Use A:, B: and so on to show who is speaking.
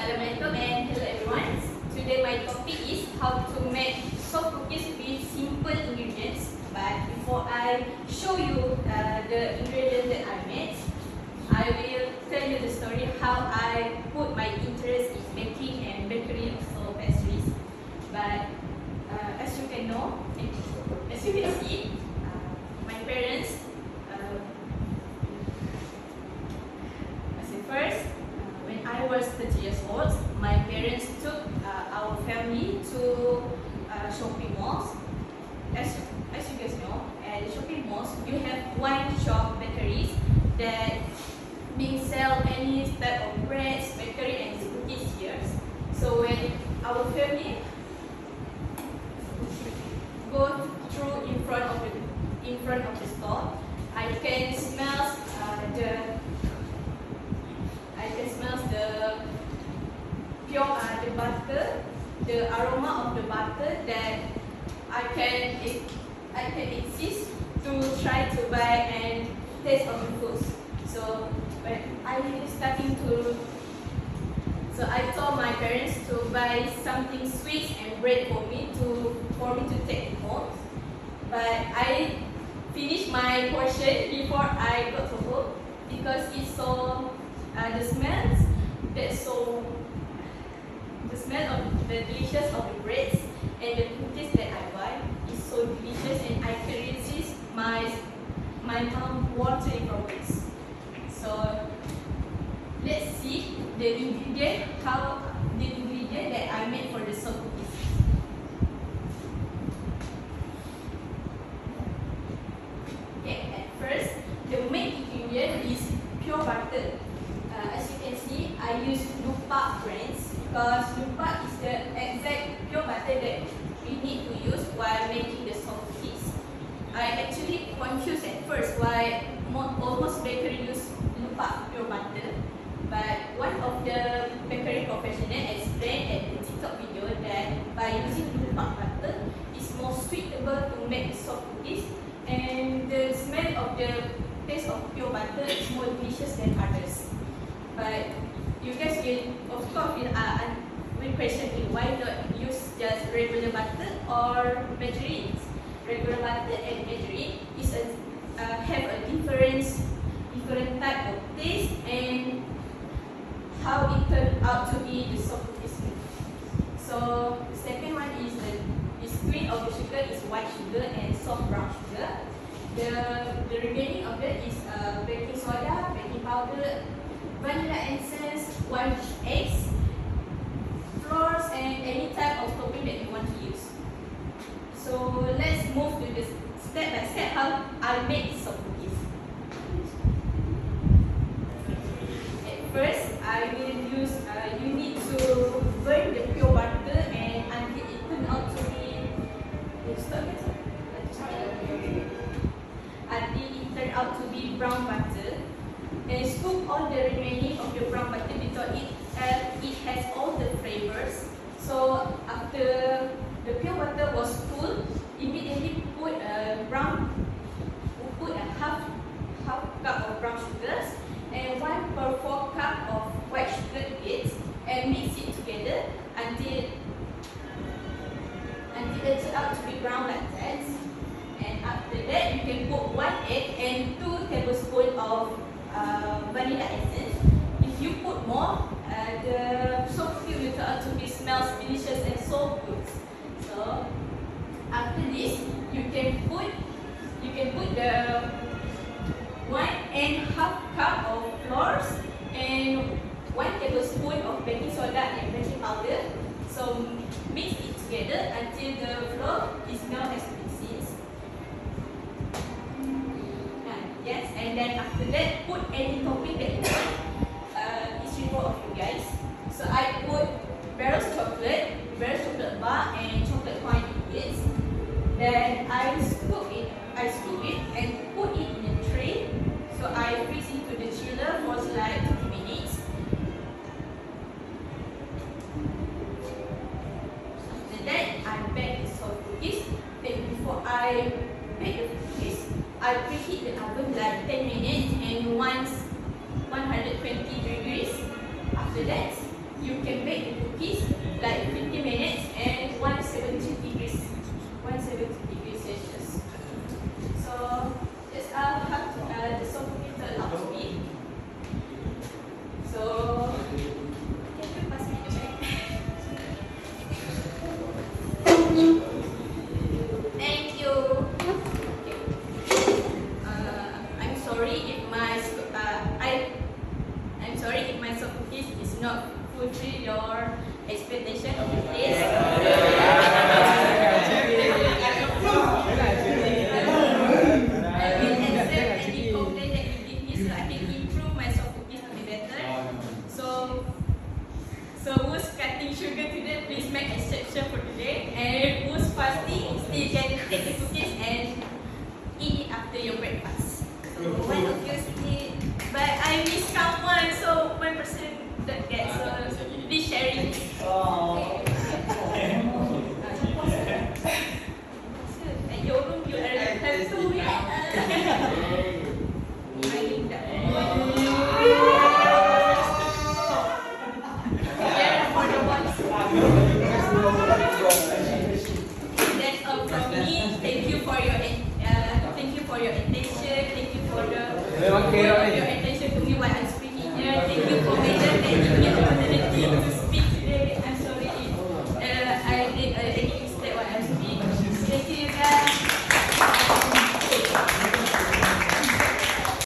A: Assalamualaikum and hello everyone. Today my topic is how to make soft cookies with simple ingredients. But before I show you the ingredients that I made, I will tell you the story how I put my interest in baking and bakery, also pastries. But as you can know, as you can see, my parents. First, when I was 30 years old, my parents took our family to shopping malls. As you guys know, at shopping malls, you have one-shop bakeries that being sell any type of breads, bakery, and cookies here. So when our family go through in front of the store, I can smell the butter, the aroma of the butter that I can insist to try to buy and taste of the foods. So when I told my parents to buy something sweet and bread for me to take home. But I finished my portion before I got to home because it's so the smell of the delicious of the breads and the cookies that I buy is so delicious, and I can resist my mouth watering from this. So let's see the ingredient that I made for the soft cookies. Okay, at first the main ingredient is pure butter. As you can see, I use lupa brands because lupa is the exact pure butter that we need to use while making the soft cookies. I actually confused at first why almost bakery use lupa pure butter, but one of the bakery professionals explained at the TikTok video that by using lupa butter is more suitable to make soft cookies, and the smell of the taste of pure butter is more delicious than others. But you guys will question me why not use just regular butter or margarine. Regular butter and margarine is have a different type of taste and how it turned out to be the soft cookies. So the second one is sweet of the sugar is white sugar and soft brown sugar. The remaining of it is baking soda, baking powder, vanilla essence, 1 eggs, flours, and any type of topping that you want to use. So let's move to this step by step how I make soft cookies. At first, I will use. You need to burn the pure butter and until it turns out to be. Until it turns out to be brown butter. And scoop all the remaining of your brown butter because it has all the flavors. So after the pure butter was cool, immediately put a half cup of brown sugars and 1/4 cup of white sugar to it, and mix it together until it turns out to be brown like that. And after that, you can put 1 egg and 2 tablespoons of vanilla essence. If you put more, the soft cookie will turn out to be smells delicious and so good. So after this, you can put the 1.5 cup of flours and 1 tablespoon of baking soda and baking powder. So mix it together until the flour is now as it is. Yes, and then after that, put any topping that you want. It's reward of you guys. So I put Barrel's chocolate bar, and chocolate coin in it. Then I scoop it and put it in a tray. So I freeze it to the chiller for like 30 minutes. After that, I bake the soft cookies. Then before I bake the cookies, I preheat the oven like 10 minutes, and once you can bake the cookies like 50 minutes and 170 degrees Celsius. So just have the sofocator allowed to be. So can you pass me the bag? Thank you. Okay. I'm sorry if my soft cookies is not fulfill your expectation of the taste. I will accept any complaint that you give me so I can improve my soft cookies to be better. So who's cutting sugar today, please make exception for today. And who's fasting, still can take the cookies and eat it after your breakfast. So one of you still, but I miss someone, so one person that gets, so please sharing. At your room, you already have two yet. That's all from me. Thank you for your attention. Thank you for your attention to me while I'm speaking here. Thank you for making me